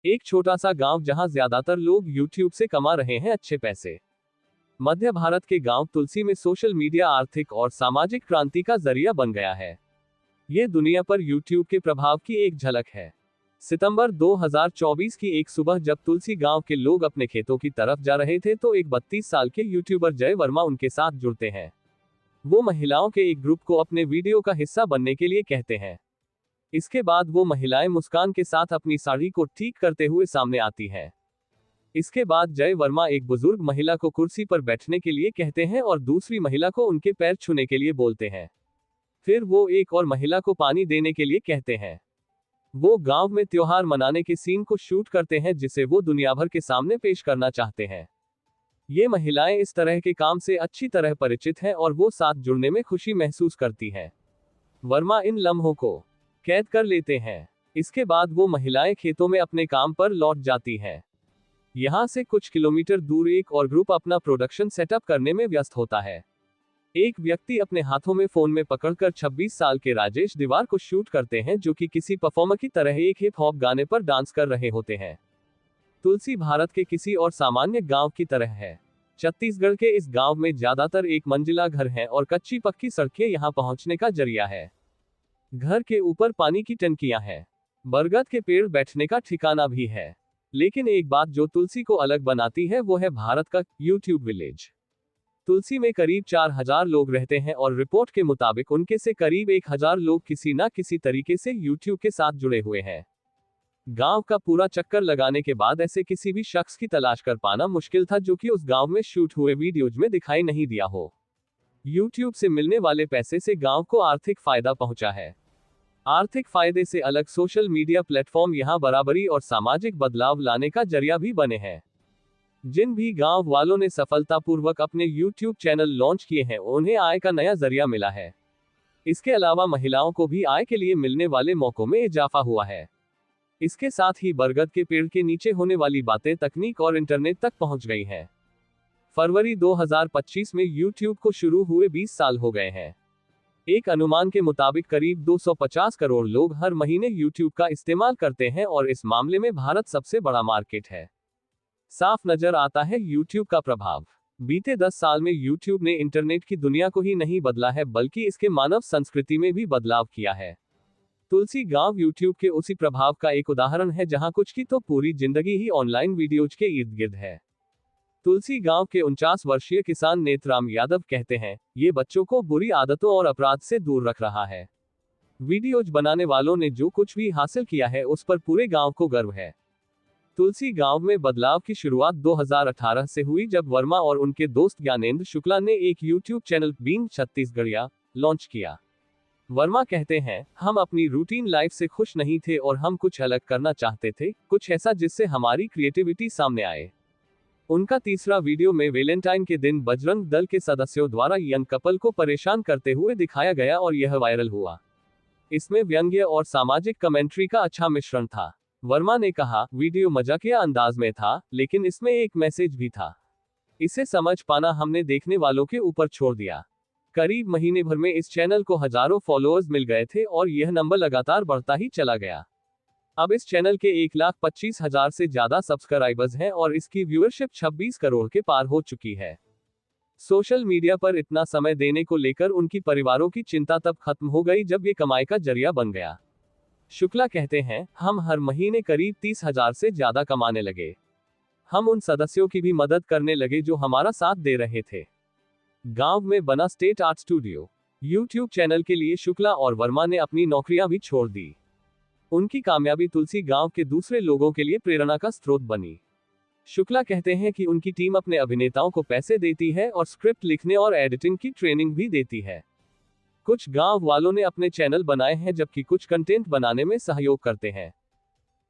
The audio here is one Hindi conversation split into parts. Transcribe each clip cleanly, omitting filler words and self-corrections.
एक छोटा सा गांव जहां ज्यादातर लोग यूट्यूब से कमा रहे हैं अच्छे पैसे। मध्य भारत के गांव तुलसी में सोशल मीडिया आर्थिक और सामाजिक क्रांति का जरिया बन गया है। ये दुनिया पर यूट्यूब के प्रभाव की एक झलक है। सितंबर 2024 की एक सुबह जब तुलसी गांव के लोग अपने खेतों की तरफ जा रहे थे तो एक 32 साल के यूट्यूबर जय वर्मा उनके साथ जुड़ते हैं। वो महिलाओं के एक ग्रुप को अपने वीडियो का हिस्सा बनने के लिए कहते हैं। इसके बाद वो महिलाएं मुस्कान के साथ अपनी साड़ी को ठीक करते हुए सामने आती हैं। इसके बाद जय वर्मा एक बुजुर्ग महिला को कुर्सी पर बैठने के लिए कहते हैं और दूसरी महिला को उनके पैर छूने के लिए बोलते हैं। फिर वो एक और महिला को पानी देने के लिए कहते हैं। वो गांव में त्योहार मनाने के सीन को शूट करते हैं जिसे वो दुनिया भर के सामने पेश करना चाहते हैं। ये महिलाएं इस तरह के काम से अच्छी तरह परिचित हैं और वो साथ जुड़ने में खुशी महसूस करती हैं। वर्मा इन लम्हों को कैद कर लेते हैं। इसके बाद वो महिलाएं खेतों में अपने काम पर लौट जाती हैं। यहां से कुछ किलोमीटर दूर एक और ग्रुप अपना प्रोडक्शन सेटअप करने में व्यस्त होता है। एक व्यक्ति अपने हाथों में फोन में पकड़कर 26 साल के राजेश दीवार को शूट करते हैं जो कि किसी परफॉर्मर की तरह एक हिप हॉप गाने पर डांस कर रहे होते हैं। तुलसी भारत के किसी और सामान्य गांव की तरह है। छत्तीसगढ़ के इस गांव में ज्यादातर एक मंजिला घर हैं और कच्ची पक्की सड़कें यहां पहुंचने का जरिया है। घर के ऊपर पानी की टंकियां हैं। बरगद के पेड़ बैठने का ठिकाना भी है। लेकिन एक बात जो तुलसी को अलग बनाती है वो है भारत का यूट्यूब विलेज। तुलसी में करीब 4000 लोग रहते हैं और रिपोर्ट के मुताबिक उनके से करीब 1000 लोग किसी न किसी तरीके से यूट्यूब के साथ जुड़े हुए हैं। गांव का पूरा चक्कर लगाने के बाद ऐसे किसी भी शख्स की तलाश कर पाना मुश्किल था जो कि उस गांव में शूट हुए वीडियोज में दिखाई नहीं दिया हो। यूट्यूब से मिलने वाले पैसे से गांव को आर्थिक फायदा पहुंचा है। आर्थिक फायदे से अलग सोशल मीडिया प्लेटफॉर्म यहां बराबरी और सामाजिक बदलाव लाने का जरिया भी बने हैं। जिन भी गांव वालों ने सफलतापूर्वक अपने यूट्यूब चैनल लॉन्च किए हैं उन्हें आय का नया जरिया मिला है। इसके अलावा महिलाओं को भी आय के लिए मिलने वाले मौकों में इजाफा हुआ है। इसके साथ ही बरगद के पेड़ के नीचे होने वाली बातें तकनीक और इंटरनेट तक पहुंच गई हैं। फरवरी 2025 में यूट्यूब को शुरू हुए 20 साल हो गए हैं। एक अनुमान के मुताबिक करीब 250 करोड़ लोग हर महीने यूट्यूब का इस्तेमाल करते हैं और इस मामले में भारत सबसे बड़ा मार्केट है। साफ नजर आता है यूट्यूब का प्रभाव। बीते 10 साल में यूट्यूब ने इंटरनेट की दुनिया को ही नहीं बदला है बल्कि इसके मानव संस्कृति में भी बदलाव किया है। तुलसी गांव यूट्यूब के उसी प्रभाव का एक उदाहरण है जहां कुछ की तो पूरी जिंदगी ही ऑनलाइन वीडियोज के इर्द गिर्द है। तुलसी गांव के 49 वर्षीय किसान नेतराम यादव कहते हैं, ये बच्चों को बुरी आदतों और अपराध से दूर रख रहा है। वीडियोज बनाने वालों ने जो कुछ भी हासिल किया है उस पर पूरे गांव को गर्व है। तुलसी गांव में बदलाव की शुरुआत 2018 से हुई जब वर्मा और उनके दोस्त ज्ञानेंद्र शुक्ला ने एक यूट्यूब चैनल बीइंग छत्तीसगढ़िया लॉन्च किया। वर्मा कहते हैं, हम अपनी रूटीन लाइफ से खुश नहीं थे और हम कुछ अलग करना चाहते थे, कुछ ऐसा जिससे हमारी क्रिएटिविटी सामने आए। उनका तीसरा वीडियो में वैलेंटाइन के दिन बजरंग दल के सदस्यों द्वारा यंग कपल को परेशान करते हुए दिखाया गया और यह वायरल हुआ। इसमें व्यंग्य और सामाजिक कमेंट्री का अच्छा मिश्रण था। वर्मा ने कहा, वीडियो मजाकिया अंदाज में था, लेकिन इसमें एक मैसेज भी था। इसे समझ पाना हमने देखने वालों के ऊपर छोड़ दिया। करीब महीने भर में इस चैनल को हजारों फॉलोअर्स मिल गए थे और यह नंबर लगातार बढ़ता ही चला गया। अब इस चैनल के 1,25,000 से ज्यादा सब्सक्राइबर्स हैं और इसकी व्यूअरशिप 26 करोड़ के पार हो चुकी है। सोशल मीडिया पर इतना समय देने को लेकर उनकी परिवारों की चिंता तब खत्म हो गई जब ये कमाई का जरिया बन गया। शुक्ला कहते हैं, हम हर महीने करीब 30,000 से ज्यादा कमाने लगे। हम उन सदस्यों की भी मदद करने लगे जो हमारा साथ दे रहे थे। गांव में बना state art studio. YouTube channel के लिए शुक्ला और वर्मा ने अपनी नौकरियां भी छोड़ दी। उनकी कामयाबी तुलसी गांव के दूसरे लोगों के लिए प्रेरणा का स्रोत बनी। शुक्ला कहते हैं कि उनकी टीम अपने अभिनेताओं को पैसे देती है और स्क्रिप्ट लिखने और एडिटिंग की ट्रेनिंग भी देती है। कुछ गांव वालों ने अपने चैनल बनाए हैं जबकि कुछ कंटेंट बनाने में सहयोग करते हैं।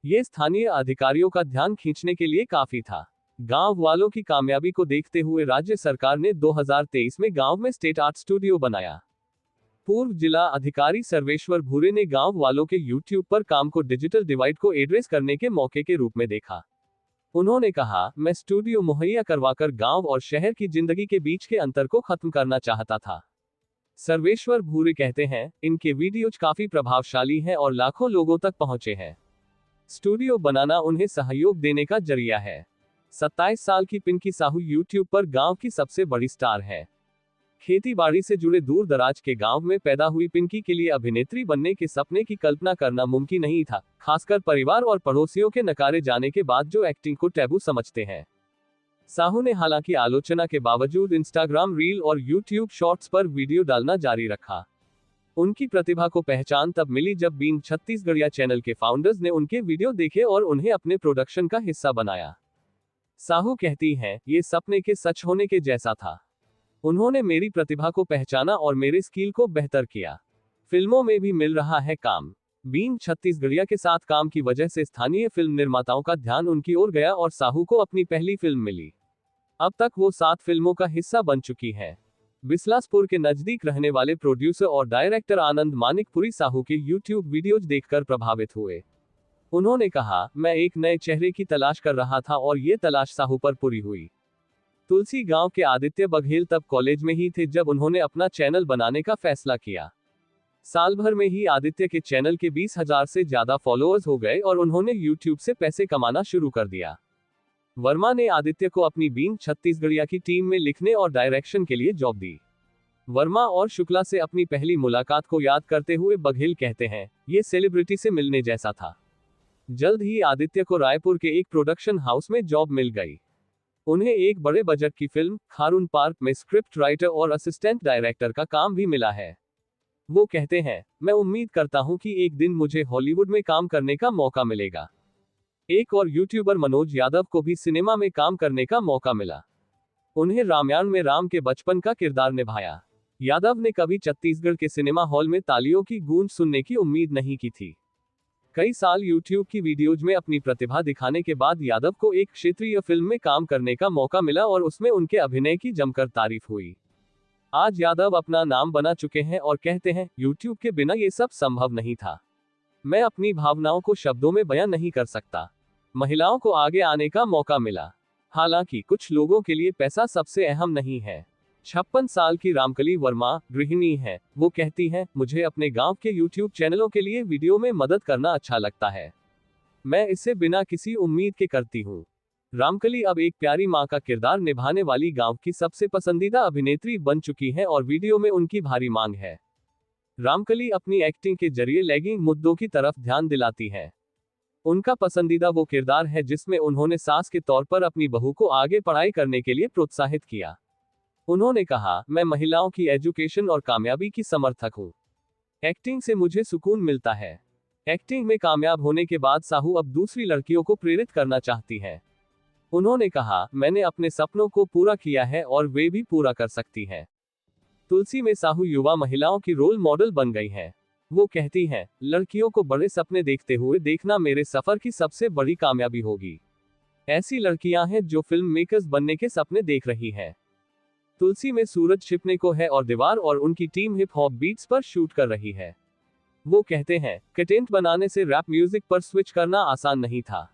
ये स्थानीय अधिकारियों का ध्यान खींचने के लिए काफी था। गांव वालों की कामयाबी को देखते हुए राज्य सरकार ने 2023 में गांव में स्टेट आर्ट स्टूडियो बनाया। पूर्व जिला अधिकारी सर्वेश्वर भूरे ने गांव वालों के यूट्यूब पर काम को डिजिटल डिवाइड को एड्रेस करने के मौके के रूप में देखा। उन्होंने कहा, मैं स्टूडियो मुहैया करवाकर गांव और शहर की जिंदगी के बीच के अंतर को खत्म करना चाहता था। सर्वेश्वर भूरे कहते हैं, इनके वीडियोज काफी प्रभावशाली हैं और लाखों लोगों तक पहुंचे हैं। स्टूडियो बनाना उन्हें सहयोग देने का जरिया है। 27 साल की पिंकी साहू यूट्यूब पर गांव की सबसे बड़ी स्टार है। खेती बाड़ी से जुड़े दूर दराज के गांव में पैदा हुई पिंकी के लिए अभिनेत्री बनने के सपने की कल्पना करना मुमकिन नहीं था, खासकर परिवार और पड़ोसियों के नकारे जाने के बाद जो एक्टिंग को टैबू समझते हैं। साहू ने हालांकि आलोचना के बावजूद इंस्टाग्राम रील और यूट्यूब शॉर्ट्स पर वीडियो डालना जारी रखा। उनकी प्रतिभा को पहचान तब मिली जब बीन छत्तीसगढ़िया चैनल के फाउंडर्स ने उनके वीडियो देखे और उन्हें अपने प्रोडक्शन का हिस्सा बनाया। साहू कहती हैं, ये सपने के सच होने के जैसा था। उन्होंने मेरी प्रतिभा को पहचाना और मेरे स्किल को बेहतर किया। फिल्मों में भी मिल रहा है काम। बीन छत्तीसगढ़िया के साथ काम की वजह से स्थानीय फिल्म निर्माताओं का ध्यान उनकी ओर गया और साहू को अपनी पहली फिल्म मिली। अब तक वो 7 फिल्मों का हिस्सा बन चुकी हैं। बिसलासपुर के नजदीक रहने वाले प्रोड्यूसर और डायरेक्टर आनंद मानिकपुरी साहू के यूट्यूब वीडियोज देखकर प्रभावित हुए। उन्होंने कहा, मैं एक नए चेहरे की तलाश कर रहा था और ये तलाश साहू पर पूरी हुई। तुलसी गांव के आदित्य बघेल तब कॉलेज में ही थे जब उन्होंने अपना चैनल बनाने का फैसला किया। साल भर में ही आदित्य के चैनल के 20,000 से ज्यादा फॉलोअर्स हो गए और उन्होंने यूट्यूब से पैसे कमाना शुरू कर दिया। वर्मा ने आदित्य को अपनी बीन छत्तीसगढ़िया की टीम में लिखने और डायरेक्शन के लिए जॉब दी। वर्मा और शुक्ला से अपनी पहली मुलाकात को याद करते हुए बघेल कहते हैं, ये सेलिब्रिटी से मिलने जैसा था। जल्द ही आदित्य को रायपुर के एक प्रोडक्शन हाउस में जॉब मिल गई। उन्हें एक बड़े बजट की फिल्म खारून पार्क में स्क्रिप्ट राइटर और असिस्टेंट डायरेक्टर का काम भी मिला है। वो कहते हैं, मैं उम्मीद करता हूं कि एक दिन मुझे हॉलीवुड में काम करने का मौका मिलेगा। एक और यूट्यूबर मनोज यादव को भी सिनेमा में काम करने का मौका मिला। उन्हें रामायण में राम के बचपन का किरदार निभाया। यादव ने कभी छत्तीसगढ़ के सिनेमा हॉल में तालियों की गूंज सुनने की उम्मीद नहीं की थी। कई साल यूट्यूब की वीडियोज में अपनी प्रतिभा दिखाने के बाद यादव को एक क्षेत्रीय फिल्म में काम करने का मौका मिला और उसमें उनके अभिनय की जमकर तारीफ हुई। आज यादव अपना नाम बना चुके हैं और कहते हैं, यूट्यूब के बिना ये सब संभव नहीं था। मैं अपनी भावनाओं को शब्दों में बयां नहीं कर सकता। महिलाओं को आगे आने का मौका मिला। हालांकि कुछ लोगों के लिए पैसा सबसे अहम नहीं है। 56 साल की रामकली वर्मा गृहिणी है। वो कहती हैं, मुझे अपने गांव के यूट्यूब चैनलों के लिए वीडियो में मदद करना अच्छा लगता है। मैं इसे बिना किसी उम्मीद के करती हूँ। रामकली अब एक प्यारी माँ का किरदार निभाने वाली गांव की सबसे पसंदीदा अभिनेत्री बन चुकी हैं और वीडियो में उनकी भारी मांग है। रामकली अपनी एक्टिंग के जरिए लैंगिक मुद्दों की तरफ ध्यान दिलाती हैं। उनका पसंदीदा वो किरदार है जिसमें उन्होंने सास के तौर पर अपनी बहू को आगे पढ़ाई करने के लिए प्रोत्साहित किया। उन्होंने कहा, मैं महिलाओं की एजुकेशन और कामयाबी की समर्थक हूँ। एक्टिंग से मुझे सुकून मिलता है। एक्टिंग में कामयाब होने के बाद साहू अब दूसरी लड़कियों को प्रेरित करना चाहती हैं। उन्होंने कहा, मैंने अपने सपनों को पूरा किया है और वे भी पूरा कर सकती हैं। तुलसी में साहू युवा महिलाओं की रोल मॉडल बन गई हैं। वो कहती हैं, लड़कियों को बड़े सपने देखते हुए देखना मेरे सफर की सबसे बड़ी कामयाबी होगी। ऐसी लड़कियां हैं जो फिल्म मेकर्स बनने के सपने देख रही हैं। तुलसी में सूरज छिपने को है और दीवार और उनकी टीम हिप हॉप बीट्स पर शूट कर रही है। वो कहते हैं, कंटेंट बनाने से रैप म्यूजिक पर स्विच करना आसान नहीं था।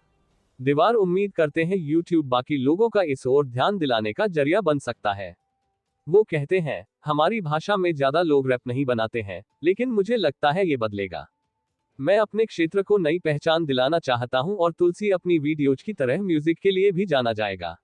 दीवार उम्मीद करते हैं यूट्यूब बाकी लोगों का इस ओर ध्यान दिलाने का जरिया बन सकता है। वो कहते हैं, हमारी भाषा में ज्यादा लोग रैप नहीं बनाते हैं, लेकिन मुझे लगता है ये बदलेगा। मैं अपने क्षेत्र को नई पहचान दिलाना चाहता हूं और तुलसी अपनी वीडियोज की तरह म्यूजिक के लिए भी जाना जाएगा।